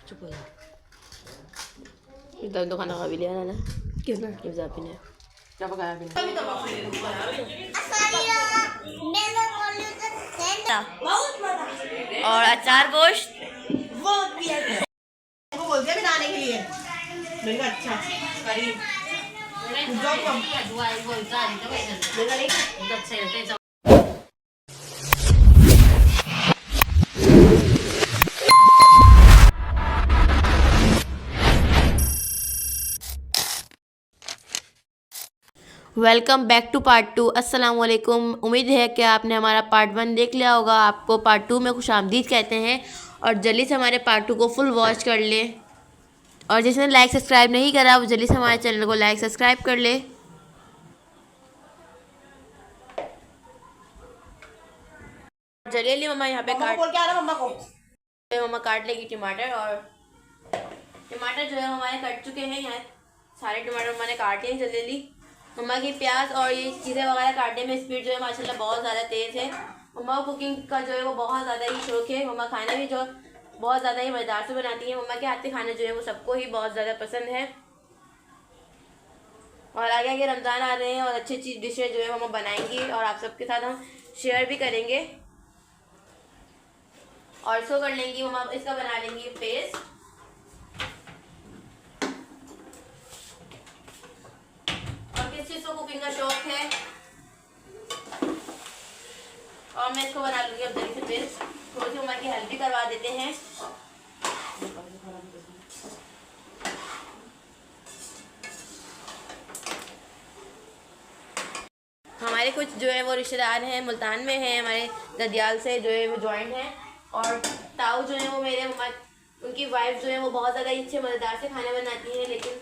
चुप हो जा। इधर तो खाना खा भी लिया ना किसने इब्जापी ने। क्या पकाया आपने? और अचार गोश्त बहुत वो बोल दिया बनाने के लिए। मैंने कहा अच्छा करी वेलकम बैक टू पार्ट 2। अस्सलाम वालेकुम। उम्मीद है कि आपने हमारा पार्ट 1 देख लिया होगा। आपको पार्ट 2 में खुशामदीद कहते हैं और जल्दी से हमारे पार्ट 2 को फुल वॉच कर ले। और जिसने लाइक सब्सक्राइब नहीं करा वो जल्दी से हमारे चैनल को लाइक सब्सक्राइब कर ले। चलिए मम्मा यहाँ पे काट बोल के आ रहा मम्मा को। मम्मा काट लेगी टमाटर और टमाटर जो है हमारे कट चुके हैं। यहाँ सारे टमाटर मम्मा ने काट लिए जल्दी जल्दी। मम्मा की प्याज और ये चीज़ें वगैरह काटने में स्पीड जो है माशाल्लाह बहुत ज़्यादा तेज़ है। मम्मा को कुकिंग का जो है वो बहुत ज़्यादा ही शौक है। मम्मा खाना भी जो बहुत ज़्यादा ही मज़ेदार से बनाती है। मम्मा के हाथ के खाने जो है वो सबको ही बहुत ज़्यादा पसंद है। और आगे आगे रमज़ान आ रहे हैं और अच्छी अच्छी डिशें जो है मम्मा बनाएंगी और आप सबके साथ हम शेयर भी करेंगे और इसको कर लेंगी मम्मा। इसका बना लेंगी पेस्ट। किस चीज़ को कुकिंग का शौक है और मैं इसको बना लूँगी अब जल्दी से पेस्ट। थोड़ी सी मम्मा की हेल्प भी करवा देते हैं। हमारे कुछ जो है वो रिश्तेदार हैं मुल्तान में हैं, हमारे ददियाल से जो है वो जॉइंट हैं। और ताऊ जो है वो मेरे मम्मा उनकी वाइफ जो है वो बहुत ज़्यादा अच्छे मज़ेदार से खाना बनाती हैं। लेकिन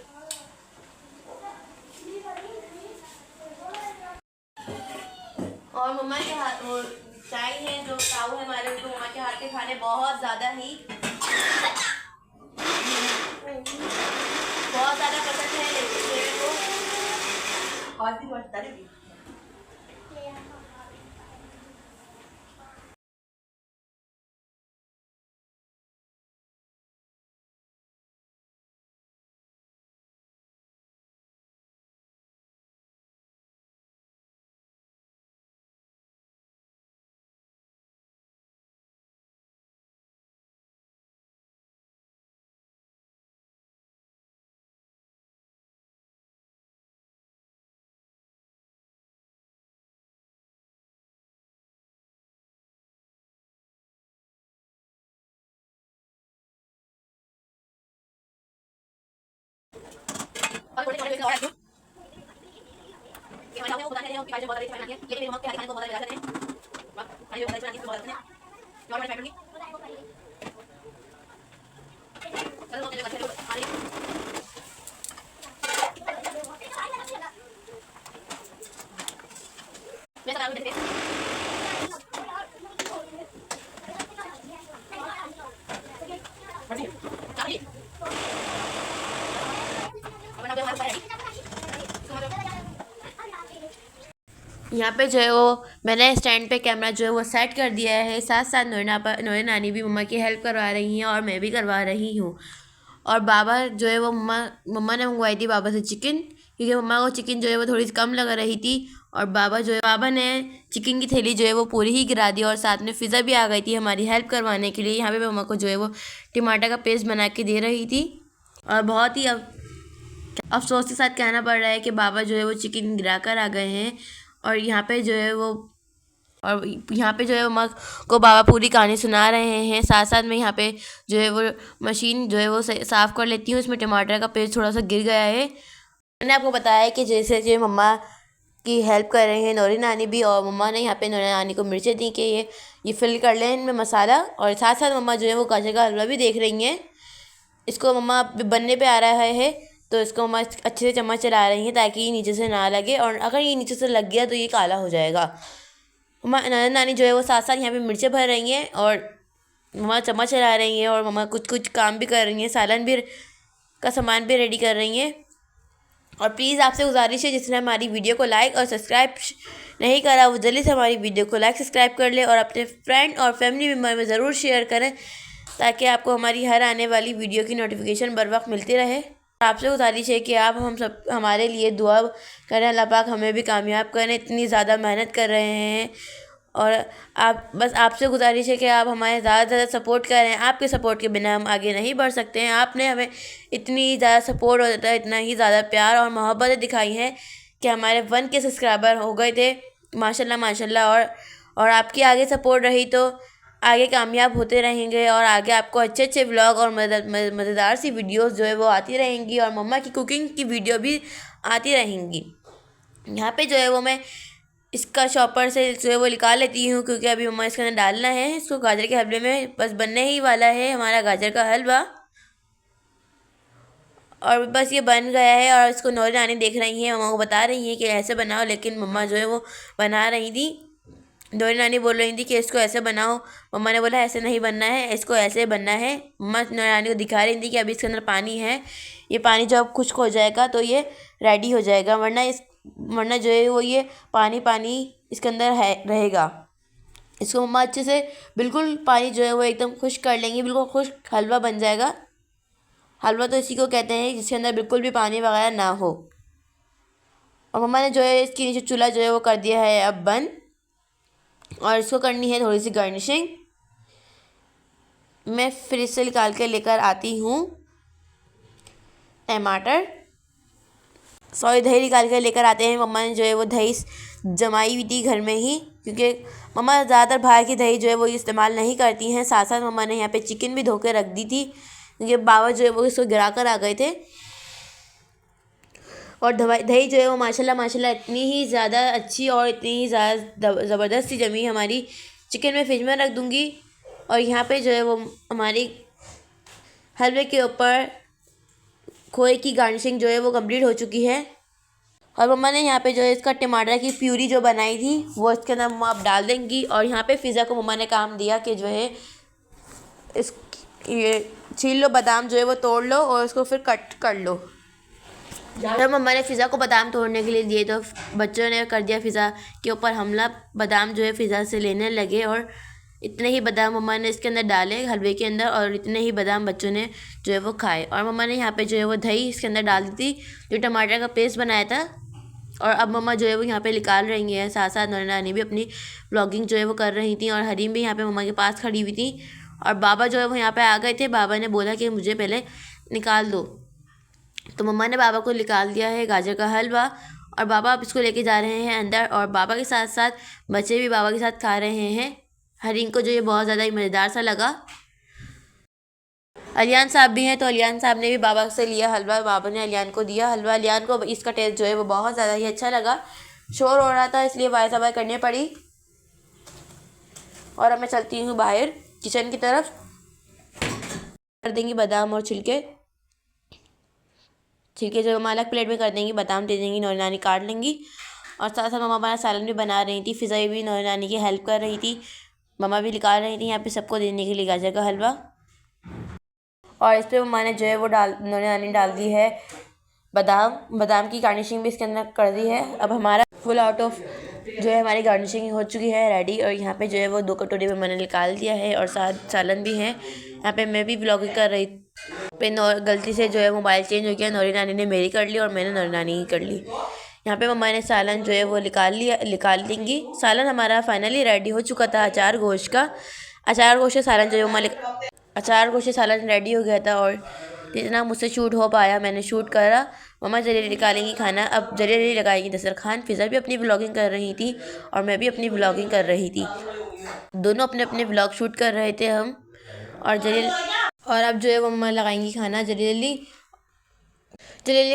और मम्मा के हाथ वो चाय है जो ताऊ है हमारे, उनको मम्मा के हाथ के खाने बहुत ज़्यादा पसंद है। लेकिन जो है वो और भी बढ़ता है। यहाँ पे जो है वो मैंने स्टैंड पे कैमरा जो है वो सेट कर दिया है। साथ साथ नोरे नानी भी मम्मा की हेल्प करवा रही हैं और मैं भी करवा रही हूँ। और बाबा जो है वो मम्मा ने मंगवाई थी बाबा से चिकन, क्योंकि मम्मा को चिकन जो है वो थोड़ी सी कम लग रही थी। और बाबा ने चिकन की थैली जो है वो पूरी ही गिरा दी और साथ में फ़िज़ा भी आ गई थी हमारी हेल्प करवाने के लिए। यहाँ पे मम्मा को जो है वो टमाटर का पेस्ट बना के दे रही थी। और बहुत ही अफसोस के साथ कहना पड़ रहा है कि बाबा जो है वो चिकन गिरा कर आ गए हैं। और यहाँ पे जो है मम्मा को बाबा पूरी कहानी सुना रहे हैं। साथ साथ में यहाँ पे जो है वो मशीन जो है वो साफ़ कर लेती हूँ। इसमें टमाटर का पेस्ट थोड़ा सा गिर गया है। मैंने आपको बताया कि जैसे जो मम्मा की हेल्प कर रहे हैं नोरी नानी भी, और मम्मा ने यहाँ पे नोरी नानी को मिर्चें दी कि ये फिल कर लें इनमें मसाला। और साथ साथ मम्मा जो है वो गाजर का हलवा भी देख रही हैं। इसको मम्मा बनने पे आ रहा है तो इसको मम्मा अच्छे से चम्मच चला रही हैं ताकि ये नीचे से ना लगे, और अगर ये नीचे से लग गया तो ये काला हो जाएगा। मम्मा नानी जो है वो साथ साथ यहाँ पे मिर्चें भर रही हैं और मम्मा चम्मच चला रही हैं और मम्मा कुछ काम भी कर रही हैं, सालन भी का सामान भी रेडी कर रही हैं। और प्लीज़ आपसे गुजारिश है जिसने हमारी वीडियो को लाइक और सब्सक्राइब नहीं करा वो जल्दी से हमारी वीडियो को लाइक सब्सक्राइब कर ले और अपने फ्रेंड और फैमिली मेम्बर में ज़रूर शेयर करें ताकि आपको हमारी हर आने वाली वीडियो की नोटिफिकेशन बर वक्त मिलती रहे। आपसे गुजारिश है कि आप हम सब हमारे लिए दुआ करें, अल्लाह पाक हमें भी कामयाब करें। इतनी ज़्यादा मेहनत कर रहे हैं और आपसे गुजारिश है कि आप हमारे ज़्यादा से ज़्यादा सपोर्ट करें। आपके सपोर्ट के बिना हम आगे नहीं बढ़ सकते हैं। आपने हमें इतनी ज़्यादा सपोर्ट और इतना ही ज़्यादा प्यार और मोहब्बत दिखाई है कि हमारे 1 के सब्सक्राइबर हो गए थे माशाल्लाह माशाल्लाह। और आपकी आगे सपोर्ट रही तो आगे कामयाब होते रहेंगे और आगे आपको अच्छे अच्छे व्लॉग और मज़ेदार सी वीडियोस जो है वो आती रहेंगी और मम्मा की कुकिंग की वीडियो भी आती रहेंगी। यहाँ पे जो है वो मैं इसका चॉपर से जो है वो निकाल लेती हूँ, क्योंकि अभी मम्मा इसके अंदर डालना है इसको गाजर के हलवे में। बस बनने ही वाला है हमारा गाजर का हलवा और बस ये बन गया है। और इसको नौरी नानी देख रही हैं, मम्मा को बता रही हैं कि ऐसे बनाओ, लेकिन मम्मा जो है वो बना रही थी। नौरी नानी बोल रही थी कि इसको ऐसे बनाओ, मम्मा ने बोला ऐसे नहीं बनना है, इसको ऐसे बनना है। मम्मा नौरी नानी को दिखा रही थी कि अभी इसके अंदर पानी है, ये पानी जब खुश्क हो जाएगा तो ये रेडी हो जाएगा, वरना जो है वो ये पानी पानी इसके अंदर है रहेगा। इसको मम्मा अच्छे से बिल्कुल पानी जो है वो एकदम खुश्क कर लेंगी, बिल्कुल खुश्क हलवा बन जाएगा। हलवा तो इसी को कहते हैं जिसके अंदर बिल्कुल भी पानी वगैरह ना हो। और मम्मा ने जो है इसके नीचे चूल्हा जो है वो कर दिया है अब बंद, और इसको करनी है थोड़ी सी गार्निशिंग। मैं फ्रिज से निकाल के लेकर आती हूँ टमाटर, दही निकाल कर लेकर आते हैं। मम्मा ने जो है वो दही जमाई हुई थी घर में ही, क्योंकि मम्मा ज़्यादातर बाहर की दही जो है वो इस्तेमाल नहीं करती हैं। साथ साथ मम्मा ने यहाँ पे चिकन भी धो के रख दी थी, क्योंकि बाबा जो है वो इसको गिरा कर आ गए थे। और दही जो है वो माशाल्लाह माशाल्लाह इतनी ही ज़्यादा अच्छी और इतनी ही ज़्यादा ज़बरदस्त सी जमी हमारी। चिकन में फ्रिज में रख दूँगी। और यहाँ पे जो है वो हमारी हलवे के ऊपर खोए की गार्निशिंग जो है वो कंप्लीट हो चुकी है। और मम्मा ने यहाँ पे जो है इसका टमाटर की प्यूरी जो बनाई थी वो इसके अंदर मम्मा अब डाल देंगी। और यहाँ पे फ़िज़ा को मम्मा ने काम दिया कि जो है ये छील लो, बादाम जो है वो तोड़ लो और उसको फिर कट कर लो। जब मम्मा ने फ़िज़ा को बादाम तोड़ने के लिए दिए तो बच्चों ने कर दिया फ़िज़ा के ऊपर हमला। बादाम जो है फ़िज़ा से लेने लगे और इतने ही बादाम मम्मा ने इसके अंदर डाले हलवे के अंदर, और इतने ही बादाम बच्चों ने जो है वो खाए। और मम्मा ने यहाँ पे जो है वो दही इसके अंदर डाल दी थी जो टमाटर का पेस्ट बनाया था। और अब मम्मा जो है वो यहाँ पे निकाल रही हैं। साथ साथ नौरी नानी भी अपनी व्लॉगिंग जो है वो कर रही थी और हरीम भी यहाँ पे मम्मा के पास खड़ी हुई थी। और बाबा जो है वो यहाँ पे आ गए थे। बाबा ने बोला कि मुझे पहले निकाल दो, तो मम्मा ने बाबा को निकाल दिया है गाजर का हलवा। और बाबा अब इसको लेके जा रहे हैं अंदर, और बाबा के साथ साथ बच्चे भी बाबा के साथ खा रहे हैं। हरीम को जो ये बहुत ज़्यादा ही मज़ेदार सा लगा। अलियान साहब भी हैं, तो अलियान साहब ने भी बाबा से लिया हलवा, बाबा ने अलियान को दिया हलवा। अलियान को इसका टेस्ट जो है वो बहुत ज़्यादा ही अच्छा लगा। शोर हो रहा था इसलिए आवाज़ आवाज़ करनी पड़ी। और अब मैं चलती हूँ बाहर किचन की तरफ। कर देंगी बादाम और छिलके जो हम अलग प्लेट में कर देंगी, बादाम दे देंगी, नौरी नानी काट लेंगी। और साथ साथ मम्मा हमारा सालन भी बना रही थी। फ़िज़ा भी नौरी नानी की हेल्प कर रही थी। मम्मा भी निकाल रही थी यहाँ पे सबको देने के लिए गाजर का हलवा। और इस पर मम्मा ने जो है वो नौरी नानी डाल दी है बादाम की गार्निशिंग भी इसके अंदर कर दी है। अब हमारा फुल आउट ऑफ जो है हमारी गार्निशिंग हो चुकी है रेडी। और यहाँ पे जो है वो 2 कटोरी में मैंने निकाल दिया है और साथ सालन भी है। यहाँ पे मैं भी व्लॉगिंग कर रही पे गलती से जो है मोबाइल चेंज हो गया। नौरी नानी ने मेरी कर ली और मैंने नौरी नानी की कर ली। यहाँ पे मम्मा ने सालन जो है वो निकाल देंगी। सालन हमारा फाइनली रेडी हो चुका था अचार गोश्त का सालन जो है अचार गोश्त सालन रेडी हो गया था। और जितना मुझसे शूट हो पाया मैंने शूट करा। मम्मा जल्दी निकालेंगी खाना, अब जल्दी लगाएंगी दस्तरखान। फ़िज़ा भी अपनी व्लॉगिंग कर रही थी और मैं भी अपनी व्लॉगिंग कर रही थी। दोनों अपने अपने व्लॉग शूट कर रहे थे हम। और अब जो है वो मम्मा लगाएंगी खाना जल्दी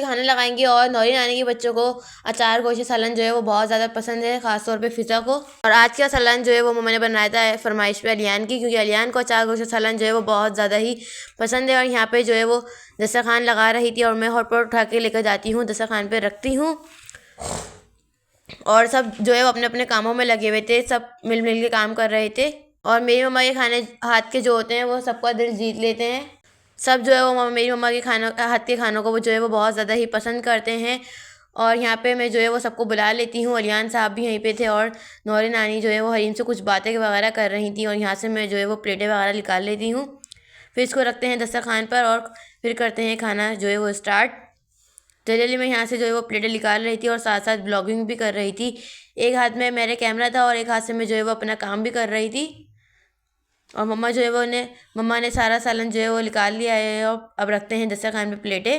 खाना लगाएंगी। और नौरी नानी के बच्चों को अचार गोश्त सालन जो है वो बहुत ज़्यादा पसंद है, ख़ासतौर पे फ़िज़ा को। और आज का सालन जो है वो मम्मा ने बनाया था फरमाइश पे अलियान की, क्योंकि अलियान को अचार गोश्त सालन जो है वो बहुत ज़्यादा ही पसंद है। और यहाँ पे जो है वो दस्तरखान लगा रही थी और मैं हॉट पॉट उठा के लेकर जाती हूँ, दस्तरखान पर रखती हूँ। और सब जो है वो अपने अपने कामों में लगे हुए थे, सब मिल के काम कर रहे थे। और मेरी मम्मा के खाने हाथ के जो होते हैं वो सबका दिल जीत लेते हैं। सब जो है वो मेरी मम्मा के हाथ के खानों को वो जो है वो बहुत ज़्यादा ही पसंद करते हैं। और यहाँ पे मैं जो है वो सबको बुला लेती हूँ। अलियान साहब भी यहीं पे थे और नौरी नानी जो है वो हरीम से कुछ बातें वगैरह कर रही थी। और यहाँ से मैं जो है वो प्लेटें वगैरह निकाल लेती हूँ। फिर इसको रखते हैं दस्तरखान पर और फिर करते हैं खाना जो है वो स्टार्ट। जल्दी मैं यहाँ से जो है वो प्लेटें निकाल रही थी और साथ साथ ब्लॉगिंग भी कर रही थी। एक हाथ में मेरे कैमरा था और एक हाथ से मैं जो है वो अपना काम भी कर रही थी। और मम्मा जो है वो मम्मा ने सारा सालन जो है वो निकाल लिया है और अब रखते हैं दस्तरखान में प्लेटें।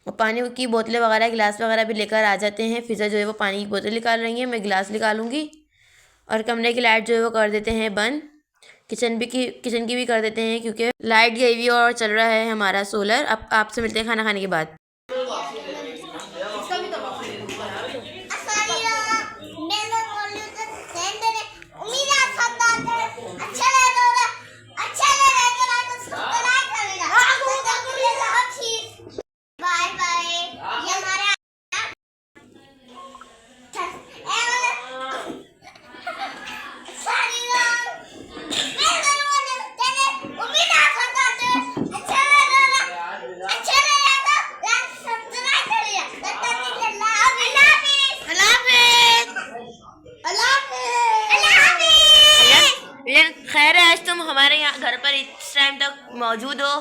और पानी की बोतलें वगैरह गिलास वगैरह भी लेकर आ जाते हैं। फिज़ा जो है वो पानी की बोतल निकाल रही है, मैं गिलास निकालूंगी। और कमरे की लाइट जो है वो कर देते हैं बंद। किचन की भी कर देते हैं क्योंकि लाइट गई हुई और चल रहा है हमारा सोलर। अब आपसे मिलते हैं खाना खाने के बाद। खैर है, आज तुम हमारे यहाँ घर पर इस टाइम तक मौजूद हो।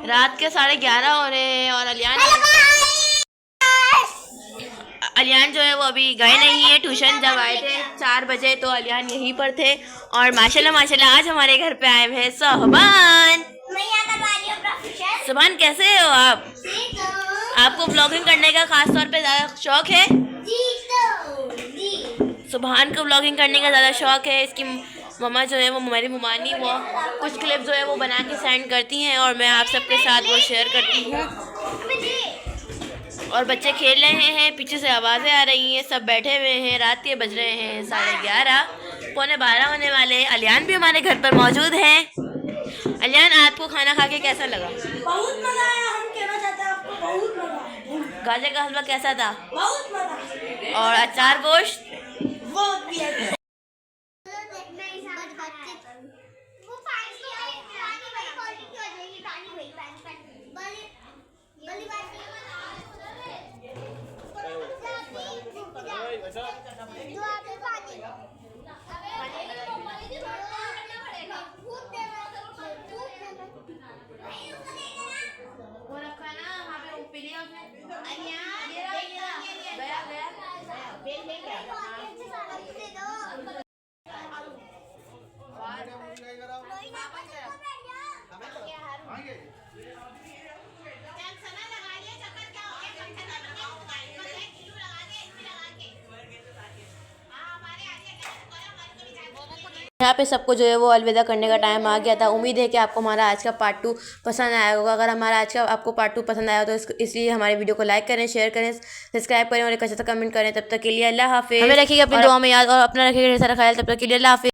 रात के 11:30 हो रहे हैं और अलियान जो है वो अभी गए नहीं है ट्यूशन। जब आए थे 4 बजे तो अलियान यहीं पर थे। और माशाल्लाह आज हमारे घर पे आए हैं सोहबान। सुभान कैसे हो आप? आपको ब्लॉगिंग करने का खास तौर पे ज़्यादा शौक है? सुभान को ब्लॉगिंग करने का ज़्यादा शौक है। इसकी मम्मा जो है वो मेरी मुमानी वो कुछ क्लिप जो है वो बना के सेंड करती हैं और मैं आप सबके साथ वो शेयर करती हूँ। और बच्चे खेल रहे हैं, पीछे से आवाज़ें आ रही हैं, सब बैठे हुए हैं। रात के बज रहे हैं 11:30, 11:45 होने वाले। अलियान भी हमारे घर पर मौजूद हैं। अलियान, आपको खाना खा के कैसा लगा? बहुत मजा आया। हम कहना चाहते हैं आपको बहुत मजा आया। गाजर का हलवा कैसा था? बहुत मजा। और अचार गोश्त? बहुत भी अच्छा। यहाँ पे सबको जो है वो अलविदा करने का टाइम आ गया था। उम्मीद है कि आपको हमारा आज का पार्ट 2 पसंद आया होगा। अगर हमारा आज का आपको पार्ट 2 पसंद आया हो तो इसलिए हमारे वीडियो को लाइक करें, शेयर करें, सब्सक्राइब करें और एक अच्छा सा कमेंट करें। तब तक के लिए अल्लाह हाफिज़। हमें रखिएगा अपनी दुआ में याद और अपना रखिएगा ढेर सारा ख्याल। तब तक के लिए अल्लाह हाफिज़।